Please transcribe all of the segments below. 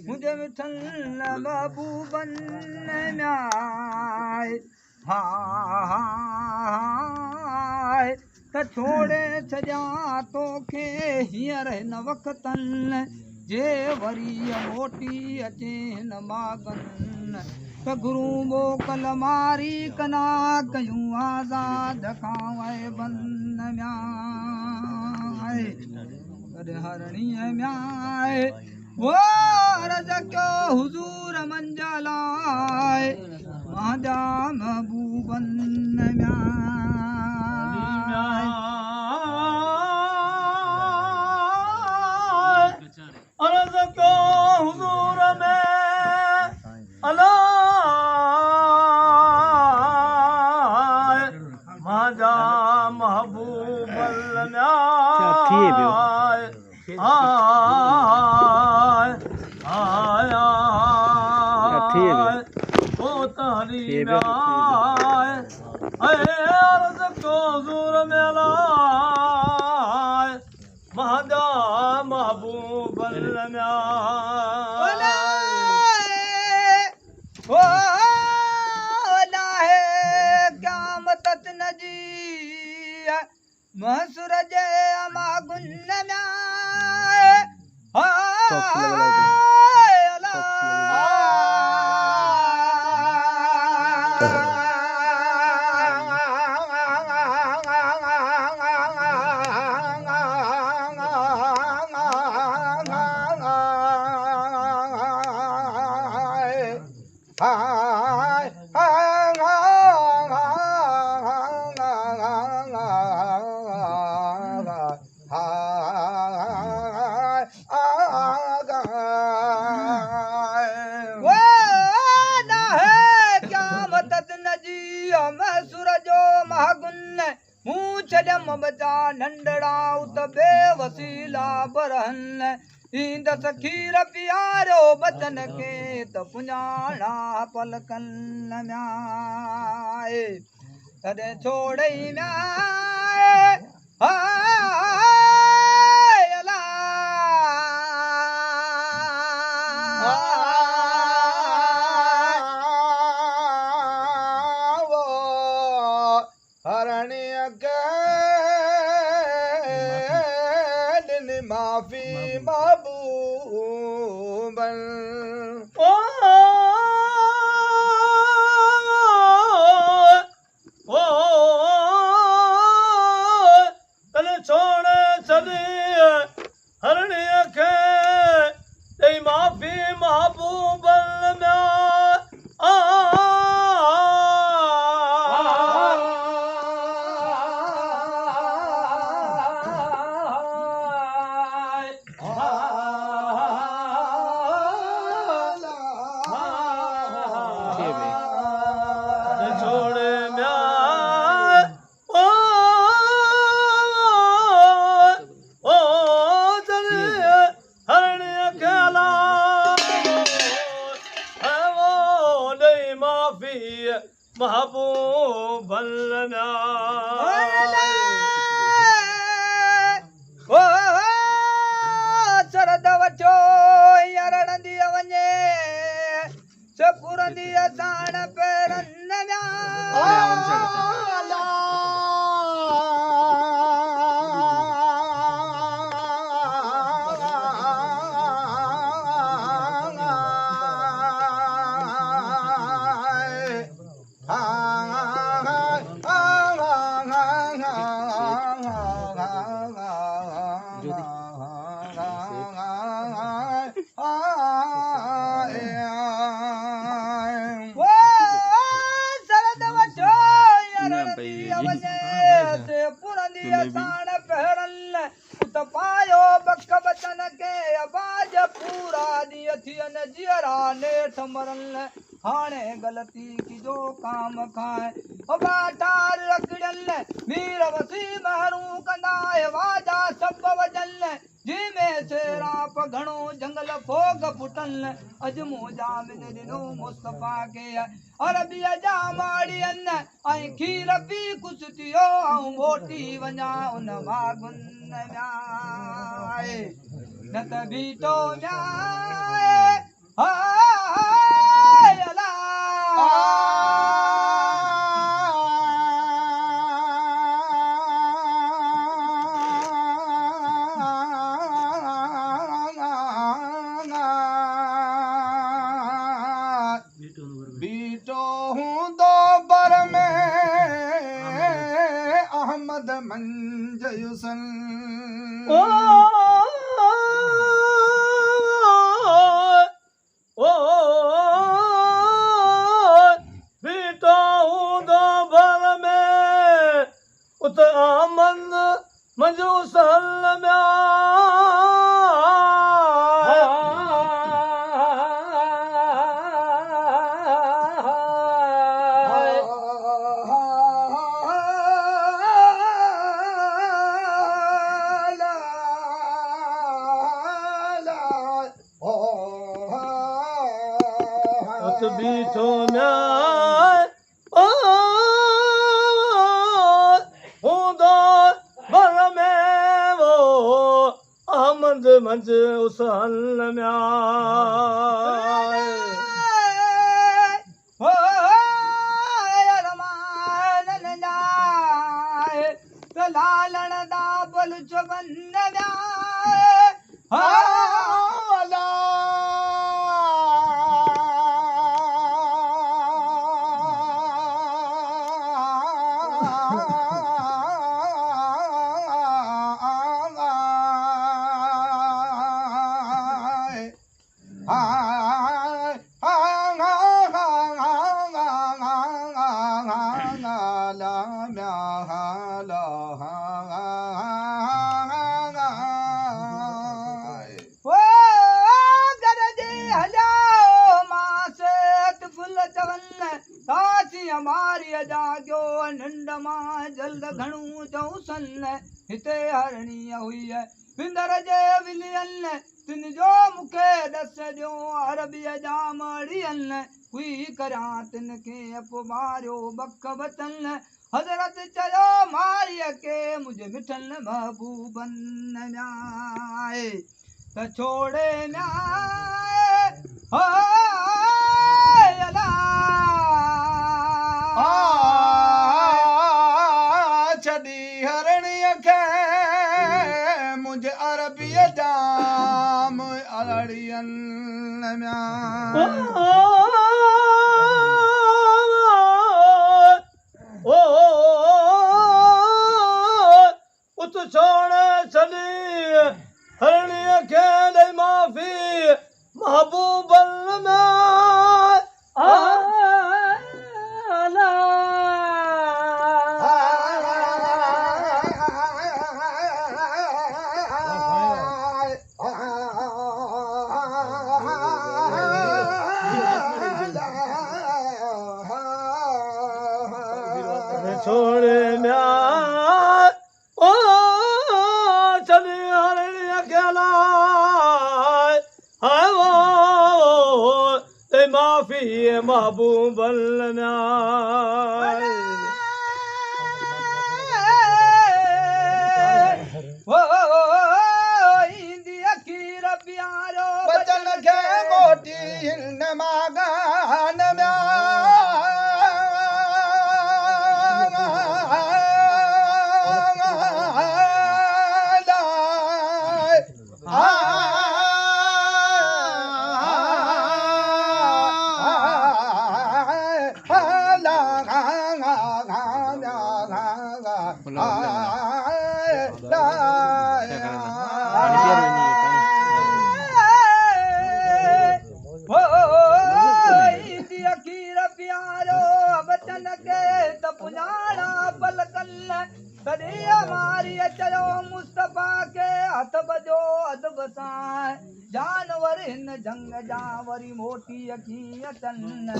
मुझे मिठल महबूबन न्याय हाय त छोड़े सजा तोखे हींअर हिन वक़्तन जे वरी मोटी अचे न मागन त गुरू मोकल मारी कना कयूं आज़ाद खां वए बन न्याय हरणीअ म्याय वो रज क्यो हुजूर मंजलाए मांजा महबूबन म्याय रज क्यो हुजूर में अलाए मांजा महबूबन म्याय ओ तारी म्याय अर्ज़ को ज़ूर में लाए महदा महबूबन म्याय ओ लाहे क़यामत नजी महसूर जे अमा गुन म्याय बचा नंढड़ा उत बेवसीला बरहन ईंद खीर पियारो बचन के त पुञाणा पलकन म्याए तॾहिं छोड़ई म्याए माफी महबूबन तने छोड़े छॾी हरणीअ खे ॾेई माफ़ी महबूबन महबूबन शरद वठो रणंदी वञे सपुरंदी साण पेरन पायो बक बचन के आवाज पूरा दी थियन जियरा नेठ मरन हाणे गलती की जो काम खाए बाठार रखड़न मीर वसी महरू कंदाए वाजा सब वजन जिमें सेराप घणो जंगल फोग फुटन अजमो जामिन दिनो मुस्तफा के अरबिया जा माड़ियन आई खीर पी कुसतियो मोटी वञा उन मागुन म्याए न त बीठो न्याय हाय अला बीठो हूं दोबर में अहमद मंज युसन बीठो हूं दोबर में उत अहमद मंज युसन बीठो न्याय हूंदो भर में वो अहमद मंज हुसन लालण दा बल चवन हमारी जाग्यो नंड मां जल्द घणू जौसन हिते हरणी हुई है विंदर जे विलियन तिन जो मुखे दस जो अरबी जा मड़ियन हुई करा तिन के अपमारियो बख वतन हजरत चयो मारिय के मुझे मिठन महबूबन न्याय त छोड़े न्याय हाय अला छड़ी हरणीअ खे मुंहिंजे अरबीअ जाम अड़ियनि उत छोड़ छड़ी हरणीअ खे ॾेई माफ़ी महबूबन में छोड़े न्याय ओ चली हरणी अकेला हाय वो ते माफी महबूबन न्याय ओ इंदी अखीर प्यारो बचन के मोटी हिन मागान मुस्तफा के हथ बजो अदब सां जानवर हिन जंग जा वरी मोटी अखियतन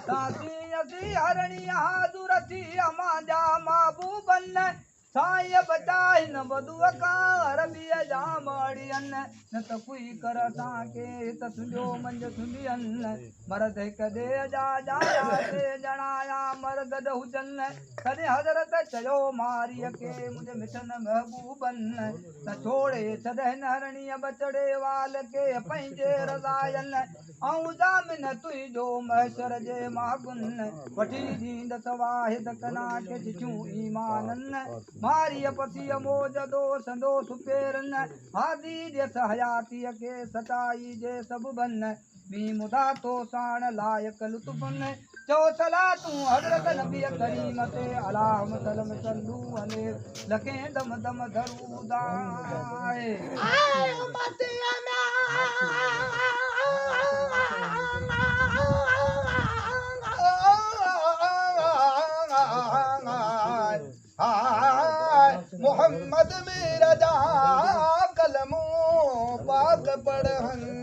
तासी असी हरणी हाजुर थी अमा जा महबूबन साईं बचाई न बदुआ का रबिय जामड़ियन न त कोई कर ताके त सुंजो मंज सुंदियन मर्द कदे जा जाया से जणाया मर्द हुजन कदे हजरत चयो मारिय के मुझे मिठन महबूबन न छोड़े सदह नरणीय बचड़े वाल के पंहिंजे रज़ायन ऐं जामिन तुंहिंजो महशर जे मागुन वठी ॾींद सवाहिद कना के जिठियूं ईमानन मारिय पसीय मोजदो संदो सुपेरन हादी जस हयातीअ के सताई जे सब बन मी मुदा तो साण लायक लुत्फन चो सला तू हजरत नबी करीम ते अलाहुम सलम सल्लू अलैहि लके दम दम दरूदाए आय उम्मतिया मोहम्मद मेरा जा कलमो पाक पढ़न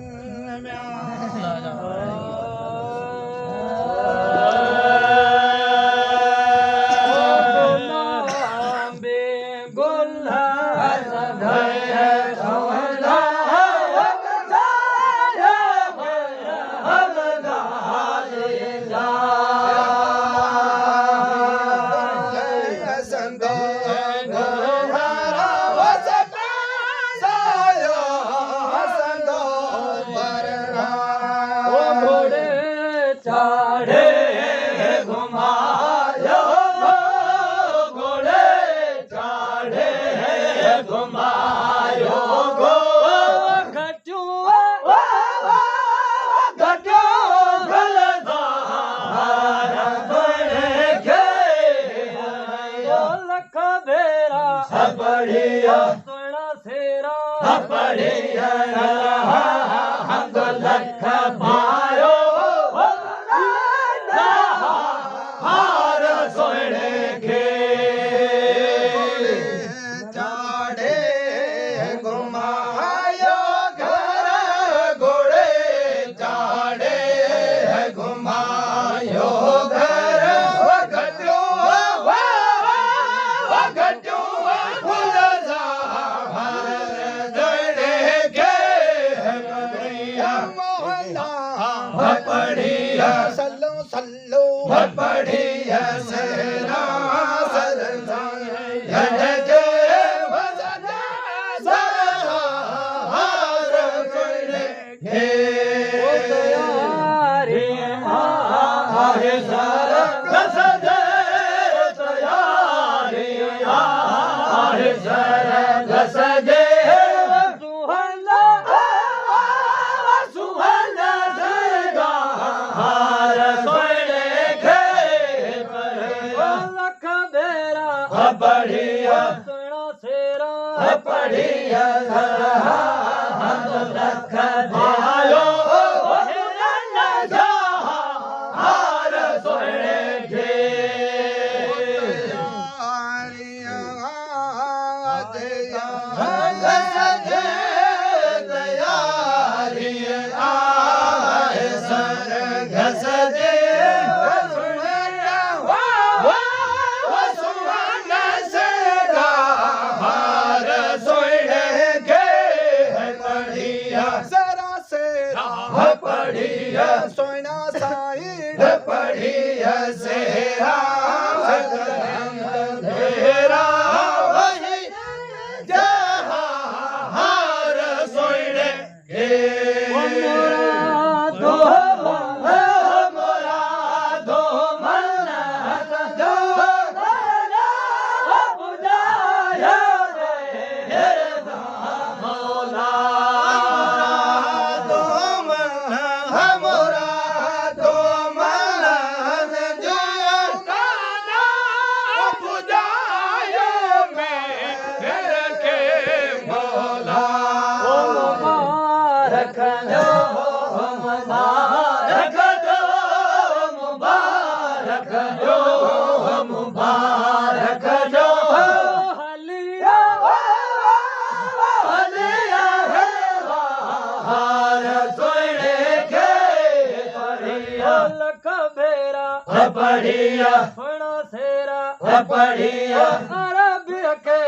बढ़िया अरबिया के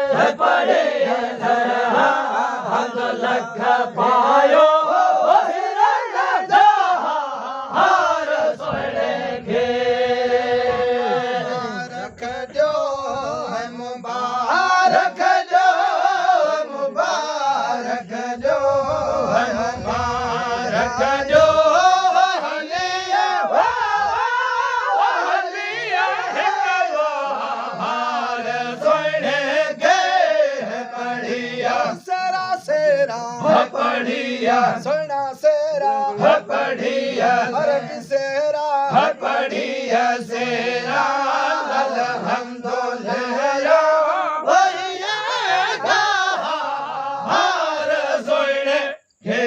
पढ़िया दरहा हंद लख पायो हार सोने के रख जो है मुबारक जो मुबारक जो है मुबारक जो हलिया हलिया है हार सोने के पढ़िया सेरा सेरा पढ़िया सोना सेरा पढ़िया अरबी सेरा पढ़िया सेरा अल्हम्दुलिल्लाह भैया हार सोने के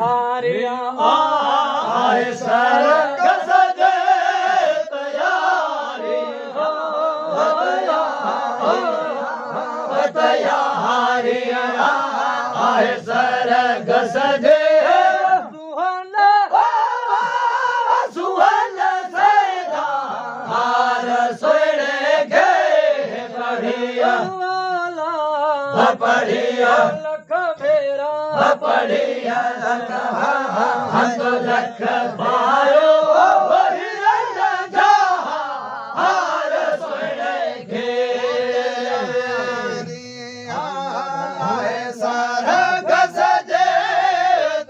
हारिया आए सर कसदे तैयारी तैयारिया आए सर कसदे सुहन सैदा हार सोने के पढ़िया पढ़िया लख मेरा पढ़िया लख हंद लख पायो हार सोने के आए सारा गसजे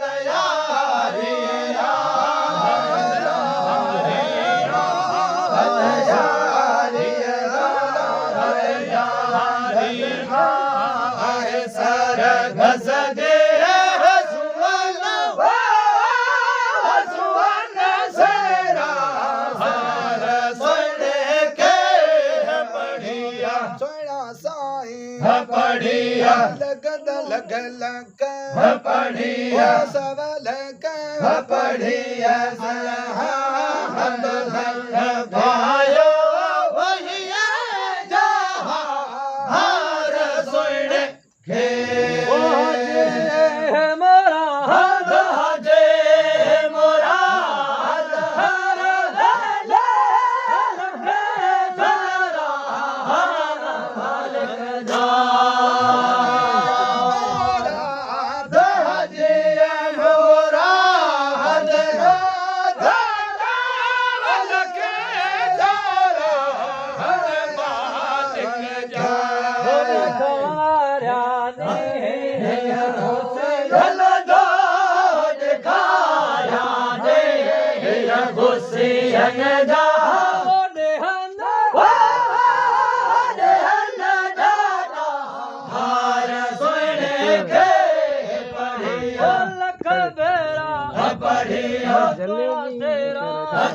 तैयारिया आए सारा गसजे सुवन सेरा हार सोने के पढ़िया सोना साई पढ़िया लगद लग लग पढ़िया सवल पढ़िया हंद लग भायो भैया हार सोने के मोरा हाजे मोरा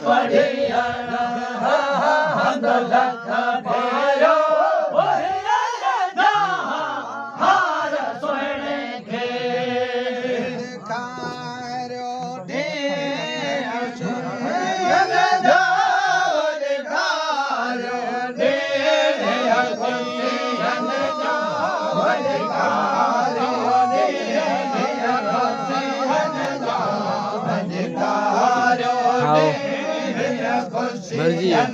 पढ़िया हंद लख पायो हार सोने के खारो मर्जी है।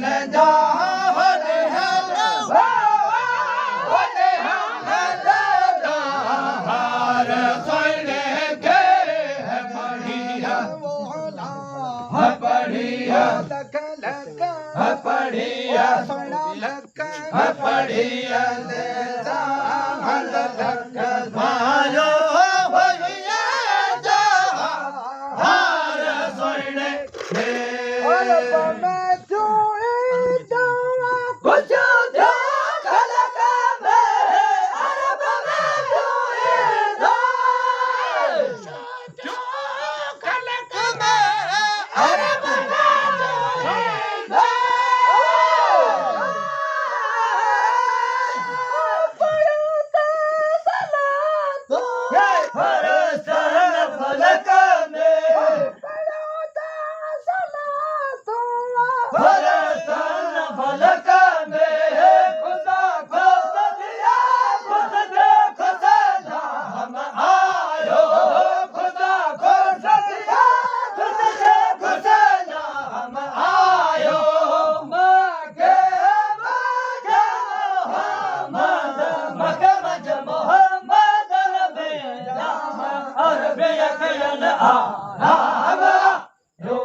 पढ़िया सोना लक पढ़िया लेता हंद लक भालो भैया हार सोने और मैं जोए जावा कुछ जो खलक में अरब में जोए जो खलक में अरब अरबी अखियन आराम आयो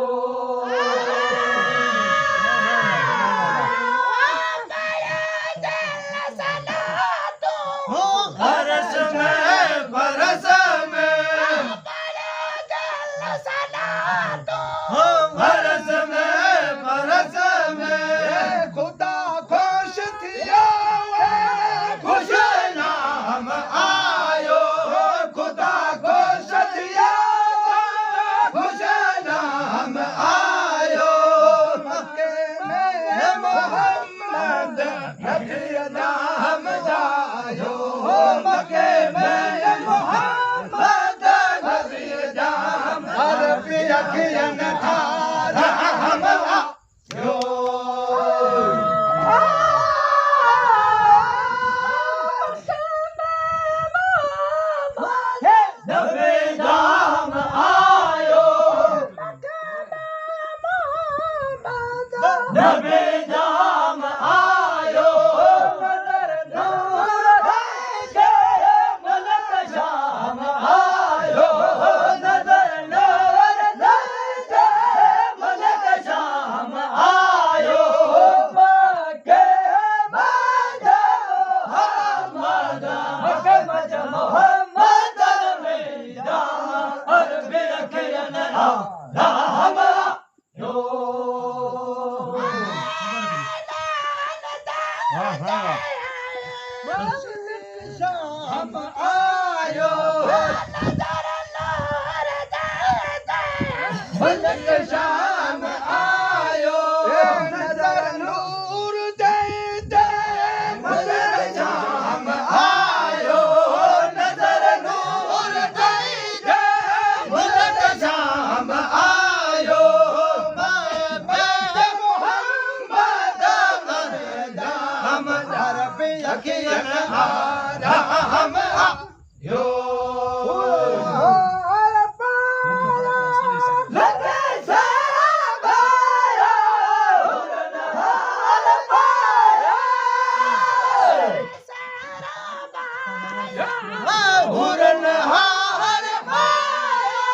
बरस में बरस में बरस में बरस में खुदा खुश थिया खुश नाम आयो खुदा खुश थिया खुश नाम आयो मक्के में मोहम्मद नबी नाम आयो मक्के में मोहम्मद नबी नाम अरबी अखियन राम आयो नबी नाम आयो नबी नाम आयो नजर नूर के मलक शाम आयो नजर नूर के मलक शाम आयो मक्के मज मोहम्मद मक्के मज मोहम्मद में जाम अरबी अखियन राम आयो शाम आयो मलक शाम आयो नजर नूर दे दे मलक शाम आयो नजर नूर दे मलक शाम आयो मोहम्मद हम अरबी अखियन आराम आयो लगे शराब आया हुरनहार पाया हुरनहार पाया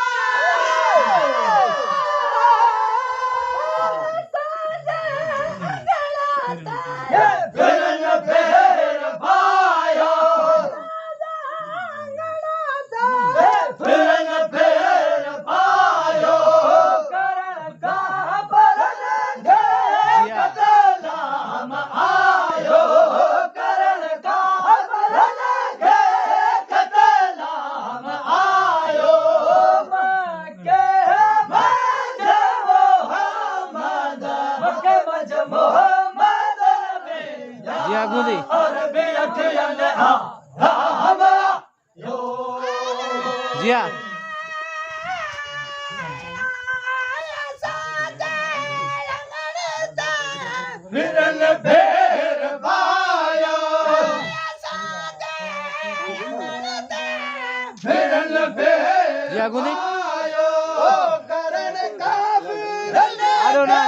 फिरन फेर पाया फिरन फेर पायो करण का बरन के कतलाम आयो करण का बरन के कतलाम आयो मक्के मज मोहम्मद मक्के मज मोहम्मद में जी आगू दी अरबी अखियन राम आयो जिया फिरन फेर पाया फिरन फेर जी आगू दी पायो करण का फिरन आरो ना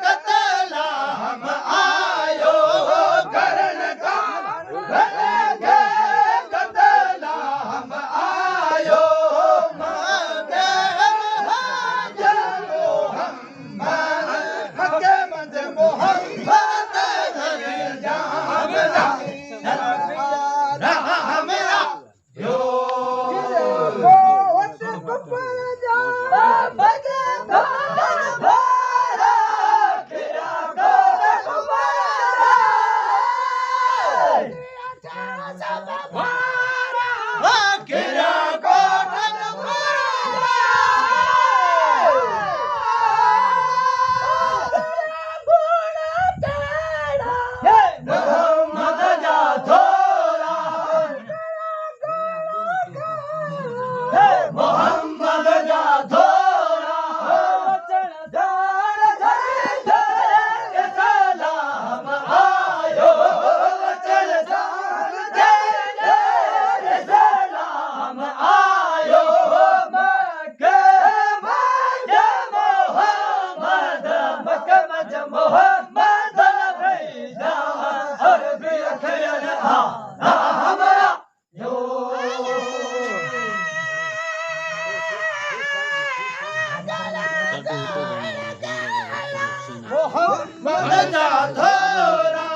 कतलाम आयो करण का फिरन के कतलाम आयो मक्के मज मोहम्मद मक्के मज मोहम्मद जाम राम आयो बहुत कुपर जा भगे मोहम्मद जा थोरा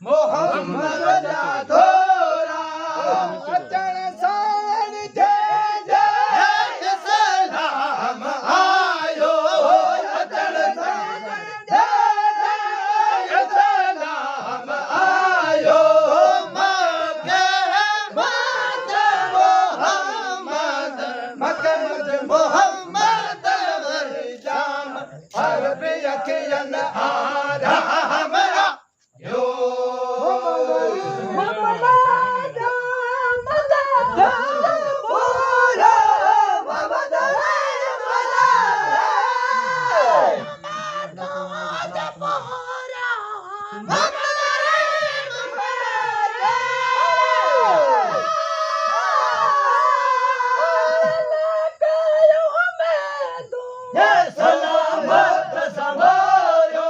मोहम्मद जा थोरा अचण साण जे जय सलाम आयो अचण साण जय सलाम आयो मक्के मज मोहम्मद मक्के मज मोहम्मद जाम अरबी अखियन आराम यो सलामत संभालो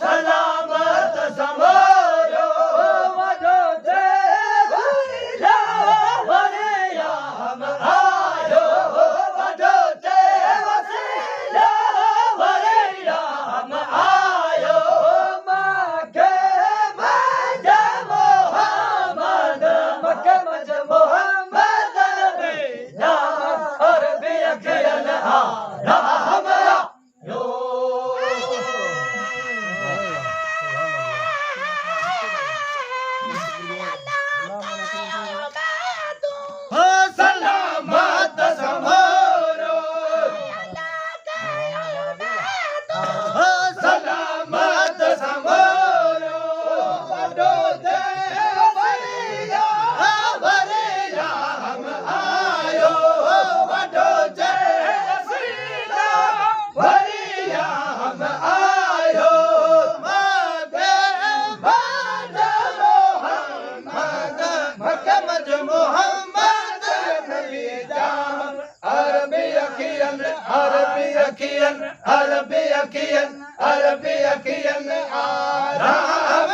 सलामत संभालो वजो से वरीला वरिया हम आयो वजो से वसीला वरिया हम आयो मक्के मज मोहम्मद मक्के मज मोहम्मद जाम अरबी अखियन आराम यो सलामत संभालो सलामत संभालो वडो दे वरिया वरिया हम आयो वडो दे वरिया हम आयो मक्के मज मोहम्मद मक्के मज मोहम्मद नबी जाम अरबी अखियन अरबी अखियन अरबी अखियन अरबी अखियन आराम